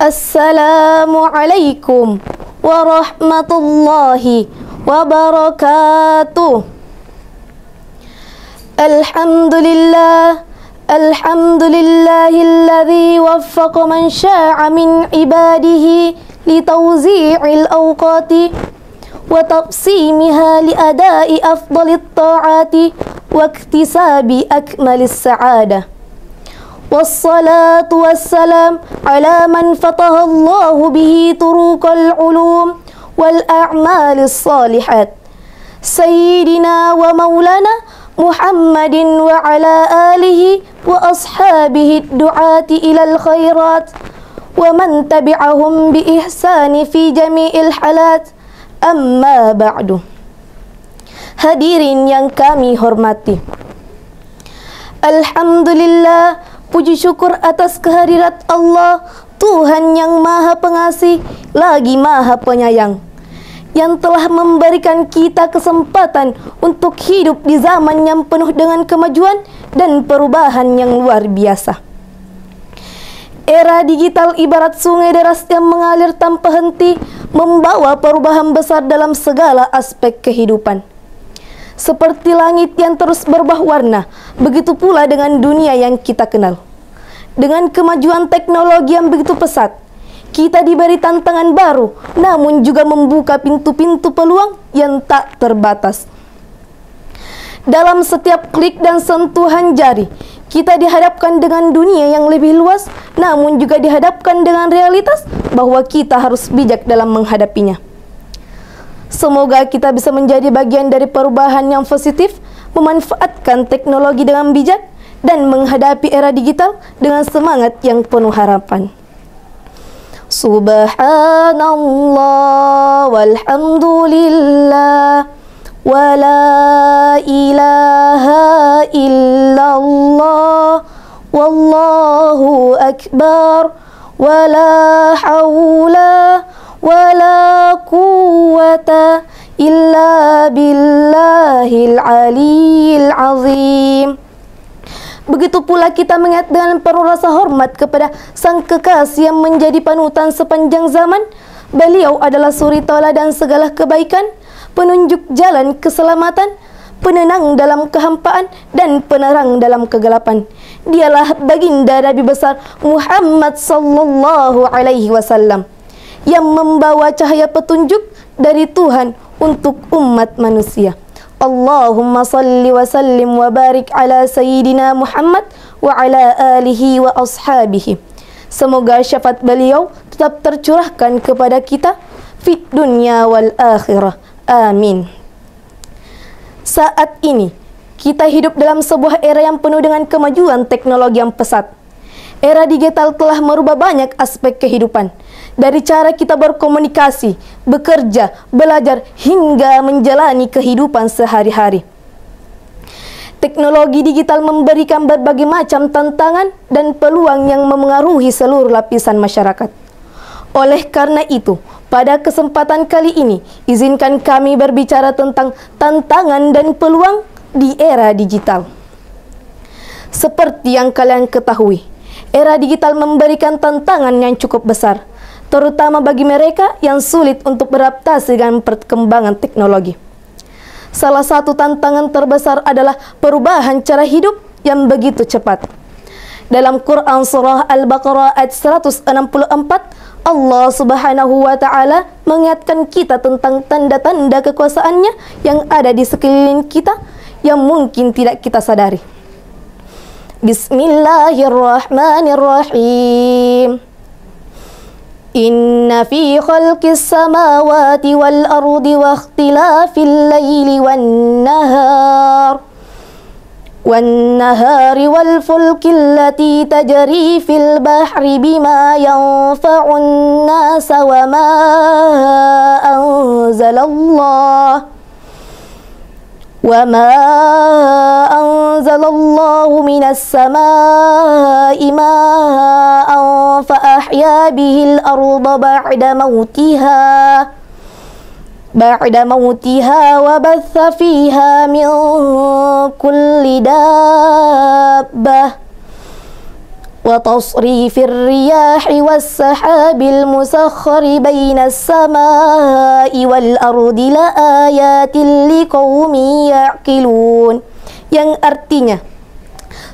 Assalamualaikum warahmatullahi wabarakatuh. Alhamdulillahilladzi waffaqa man syaa min ibadihi litawzi'il awqati wa taqsimiha li adai afdalit ta'ati wa iktisabi akmalis sa'adah. Wassalatu wassalam ala man fataha Allahu bihi turuqal ulum wal a'malis salihat, Sayyidina wa maulana Muhammadin wa ala alihi wa ashabihi du'ati ilal khairat wa man tabi'ahum bi ihsani fi jami'il halat. Amma ba'du. Hadirin yang kami hormati, alhamdulillah, puji syukur atas kehadirat Allah, Tuhan yang Maha Pengasih lagi Maha Penyayang, yang telah memberikan kita kesempatan untuk hidup di zaman yang penuh dengan kemajuan dan perubahan yang luar biasa. Era digital ibarat sungai deras yang mengalir tanpa henti, membawa perubahan besar dalam segala aspek kehidupan. Seperti langit yang terus berubah warna, begitu pula dengan dunia yang kita kenal. Dengan kemajuan teknologi yang begitu pesat, kita diberi tantangan baru, namun juga membuka pintu-pintu peluang yang tak terbatas. Dalam setiap klik dan sentuhan jari, kita dihadapkan dengan dunia yang lebih luas, namun juga dihadapkan dengan realitas bahwa kita harus bijak dalam menghadapinya. Semoga kita bisa menjadi bagian dari perubahan yang positif, memanfaatkan teknologi dengan bijak, dan menghadapi era digital dengan semangat yang penuh harapan. Subhanallah walhamdulillah wa la ilaha illallah wallahu akbar wa la hawla wa la quwwata illa billahil aliyil azim. Begitu pula kita mengingat dengan penuh rasa hormat kepada sang kekasih yang menjadi panutan sepanjang zaman. Beliau adalah suri tauladan segala kebaikan, penunjuk jalan keselamatan, penenang dalam kehampaan dan penerang dalam kegelapan. Dialah baginda Nabi besar Muhammad sallallahu alaihi wasallam yang membawa cahaya petunjuk dari Tuhan untuk umat manusia. Allahumma salli wa sallim wa barik ala Sayyidina Muhammad wa ala alihi wa ashabihi. Semoga syafaat beliau tetap tercurahkan kepada kita fid dunya wal akhirah. Amin. Saat ini, kita hidup dalam sebuah era yang penuh dengan kemajuan teknologi yang pesat. Era digital telah merubah banyak aspek kehidupan. Dari cara kita berkomunikasi, bekerja, belajar, hingga menjalani kehidupan sehari-hari. Teknologi digital memberikan berbagai macam tantangan dan peluang yang memengaruhi seluruh lapisan masyarakat. Oleh karena itu, pada kesempatan kali ini, izinkan kami berbicara tentang tantangan dan peluang di era digital. Seperti yang kalian ketahui, era digital memberikan tantangan yang cukup besar, terutama bagi mereka yang sulit untuk beradaptasi dengan perkembangan teknologi. Salah satu tantangan terbesar adalah perubahan cara hidup yang begitu cepat. Dalam Quran Surah Al-Baqarah ayat 164, Allah Subhanahu wa Ta'ala mengingatkan kita tentang tanda-tanda kekuasaannya yang ada di sekeliling kita yang mungkin tidak kita sadari. Bismillahirrahmanirrahim. Inna fi khalqis samawati wal ardi wa ikhtilafil laili wan nahari wal fulki allati tajri fil bahri bima yanfa'un nasa wa ma anzalallahu minas samaa'i ma'an fa ahya bihil arda ba'da mautiha wa batha fiha min kulli dabbah wa tasrifir riyahi was-sahabil musakhkhari bainas samai wal ardi la ayatin liqaumin ya'qilun, yang artinya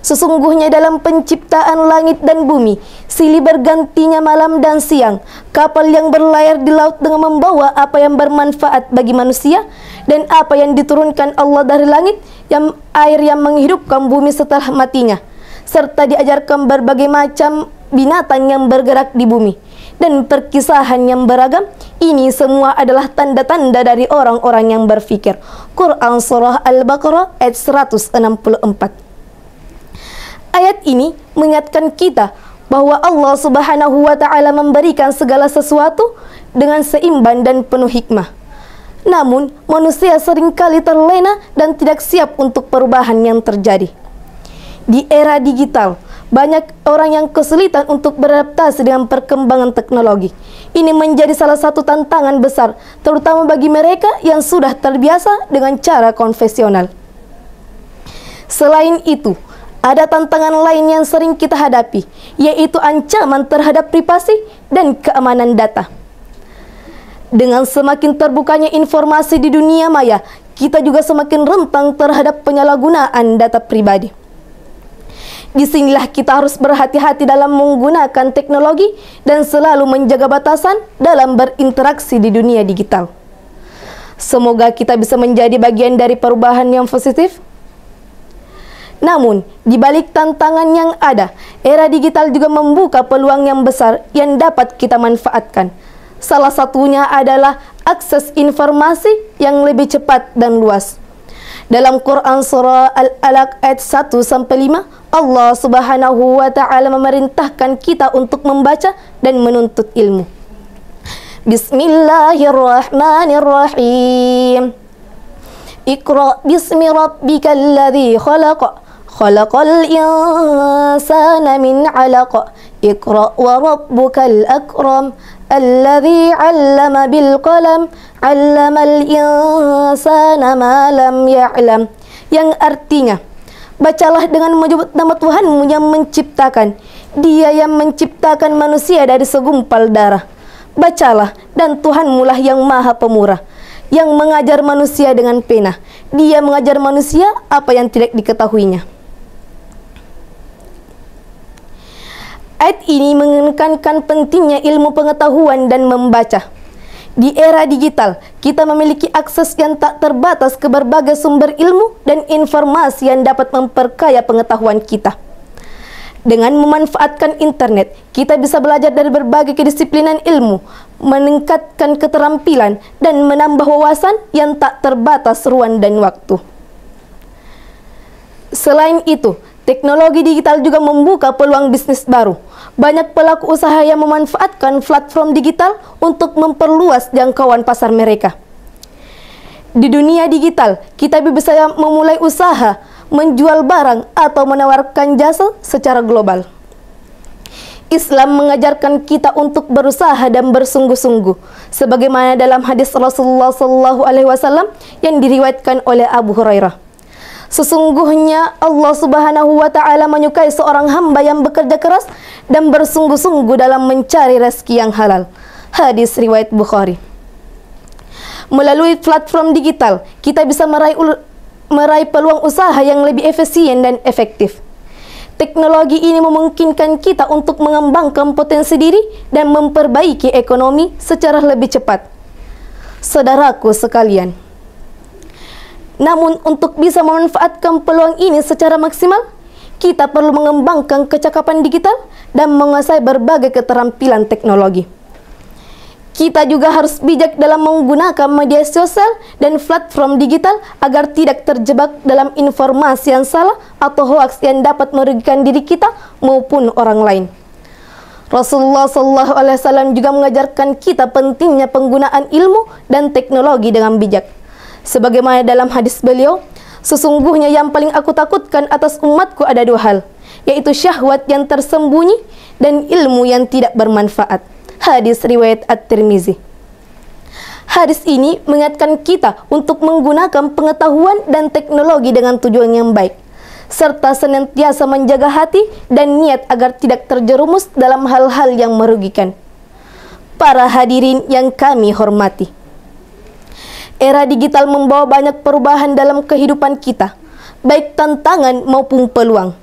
sesungguhnya dalam penciptaan langit dan bumi, silih bergantinya malam dan siang, kapal yang berlayar di laut dengan membawa apa yang bermanfaat bagi manusia, dan apa yang diturunkan Allah dari langit, yang air yang menghidupkan bumi setelah matinya, serta diajarkan berbagai macam binatang yang bergerak di bumi, dan perkisahan yang beragam. Ini semua adalah tanda-tanda dari orang-orang yang berfikir. Quran Surah Al-Baqarah ayat 164. Ayat ini mengingatkan kita bahwa Allah Subhanahu wa Ta'ala memberikan segala sesuatu dengan seimbang dan penuh hikmah. Namun, manusia seringkali terlena dan tidak siap untuk perubahan yang terjadi. Di era digital, banyak orang yang kesulitan untuk beradaptasi dengan perkembangan teknologi. Ini menjadi salah satu tantangan besar, terutama bagi mereka yang sudah terbiasa dengan cara konvensional. Selain itu, ada tantangan lain yang sering kita hadapi, yaitu ancaman terhadap privasi dan keamanan data. Dengan semakin terbukanya informasi di dunia maya, kita juga semakin rentan terhadap penyalahgunaan data pribadi. Disinilah kita harus berhati-hati dalam menggunakan teknologi dan selalu menjaga batasan dalam berinteraksi di dunia digital. Semoga kita bisa menjadi bagian dari perubahan yang positif. Namun, di balik tantangan yang ada, era digital juga membuka peluang yang besar yang dapat kita manfaatkan. Salah satunya adalah akses informasi yang lebih cepat dan luas. Dalam Quran Surah Al-Alaq ayat 1-5, Allah Subhanahu wa Ta'ala memerintahkan kita untuk membaca dan menuntut ilmu. Bismillahirrahmanirrahim. Iqra bismi rabbikal ladzi khalaq. Khalaqal insana min 'alaq. Iqra wa rabbukal akram. Alladzi 'allama bil qalam. 'Allamal insana ma lam ya'lam. Yang artinya, bacalah dengan menyebut nama Tuhanmu yang menciptakan. Dia yang menciptakan manusia dari segumpal darah. Bacalah, dan Tuhanmu lah yang maha pemurah, yang mengajar manusia dengan pena. Dia mengajar manusia apa yang tidak diketahuinya. Ayat ini menekankan pentingnya ilmu pengetahuan dan membaca. Di era digital, kita memiliki akses yang tak terbatas ke berbagai sumber ilmu dan informasi yang dapat memperkaya pengetahuan kita. Dengan memanfaatkan internet, kita bisa belajar dari berbagai kedisiplinan ilmu, meningkatkan keterampilan, dan menambah wawasan yang tak terbatas ruang dan waktu. Selain itu, teknologi digital juga membuka peluang bisnis baru. Banyak pelaku usaha yang memanfaatkan platform digital untuk memperluas jangkauan pasar mereka. Di dunia digital, kita bisa memulai usaha, menjual barang, atau menawarkan jasa secara global. Islam mengajarkan kita untuk berusaha dan bersungguh-sungguh, sebagaimana dalam hadis Rasulullah SAW yang diriwayatkan oleh Abu Hurairah. Sesungguhnya Allah Subhanahu wa Ta'ala menyukai seorang hamba yang bekerja keras dan bersungguh-sungguh dalam mencari rezeki yang halal. Hadis riwayat Bukhari. Melalui platform digital, kita bisa meraih peluang usaha yang lebih efisien dan efektif. Teknologi ini memungkinkan kita untuk mengembangkan potensi diri dan memperbaiki ekonomi secara lebih cepat. Saudaraku sekalian, namun untuk bisa memanfaatkan peluang ini secara maksimal, kita perlu mengembangkan kecakapan digital dan menguasai berbagai keterampilan teknologi. Kita juga harus bijak dalam menggunakan media sosial dan platform digital agar tidak terjebak dalam informasi yang salah atau hoaks yang dapat merugikan diri kita maupun orang lain. Rasulullah SAW juga mengajarkan kita pentingnya penggunaan ilmu dan teknologi dengan bijak. Sebagaimana dalam hadis beliau, sesungguhnya yang paling aku takutkan atas umatku ada dua hal, yaitu syahwat yang tersembunyi dan ilmu yang tidak bermanfaat. Hadis riwayat At-Tirmizi. Hadis ini mengingatkan kita untuk menggunakan pengetahuan dan teknologi dengan tujuan yang baik. serta senantiasa menjaga hati dan niat agar tidak terjerumus dalam hal-hal yang merugikan. Para hadirin yang kami hormati, era digital membawa banyak perubahan dalam kehidupan kita, baik tantangan maupun peluang.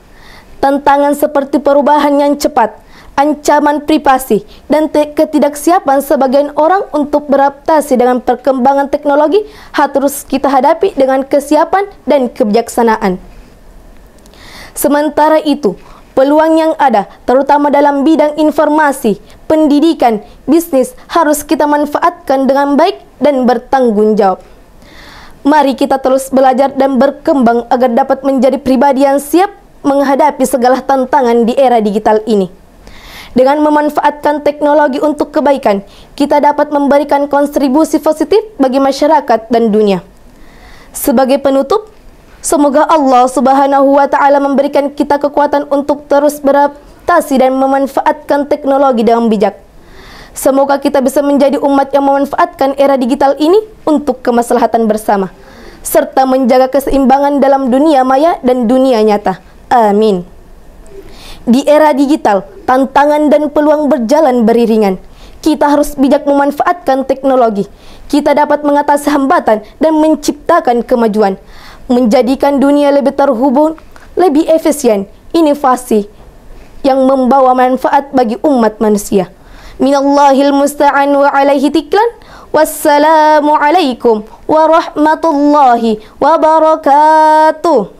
Tantangan seperti perubahan yang cepat, ancaman privasi, dan ketidaksiapan sebagian orang untuk beradaptasi dengan perkembangan teknologi harus kita hadapi dengan kesiapan dan kebijaksanaan. Sementara itu, peluang yang ada, terutama dalam bidang informasi, pendidikan, bisnis, harus kita manfaatkan dengan baik dan bertanggung jawab. Mari kita terus belajar dan berkembang agar dapat menjadi pribadi yang siap menghadapi segala tantangan di era digital ini. Dengan memanfaatkan teknologi untuk kebaikan, kita dapat memberikan kontribusi positif bagi masyarakat dan dunia. Sebagai penutup, semoga Allah Subhanahu wa Ta'ala memberikan kita kekuatan untuk terus beradaptasi dan memanfaatkan teknologi dengan bijak. Semoga kita bisa menjadi umat yang memanfaatkan era digital ini untuk kemaslahatan bersama, serta menjaga keseimbangan dalam dunia maya dan dunia nyata. Amin. Di era digital, tantangan dan peluang berjalan beriringan. Kita harus bijak memanfaatkan teknologi. Kita dapat mengatasi hambatan dan menciptakan kemajuan, menjadikan dunia lebih terhubung, lebih efisien, inovasi yang membawa manfaat bagi umat manusia. Minallahil musta'an wa alaihi tiklan. Wassalamualaikum warahmatullahi wabarakatuh.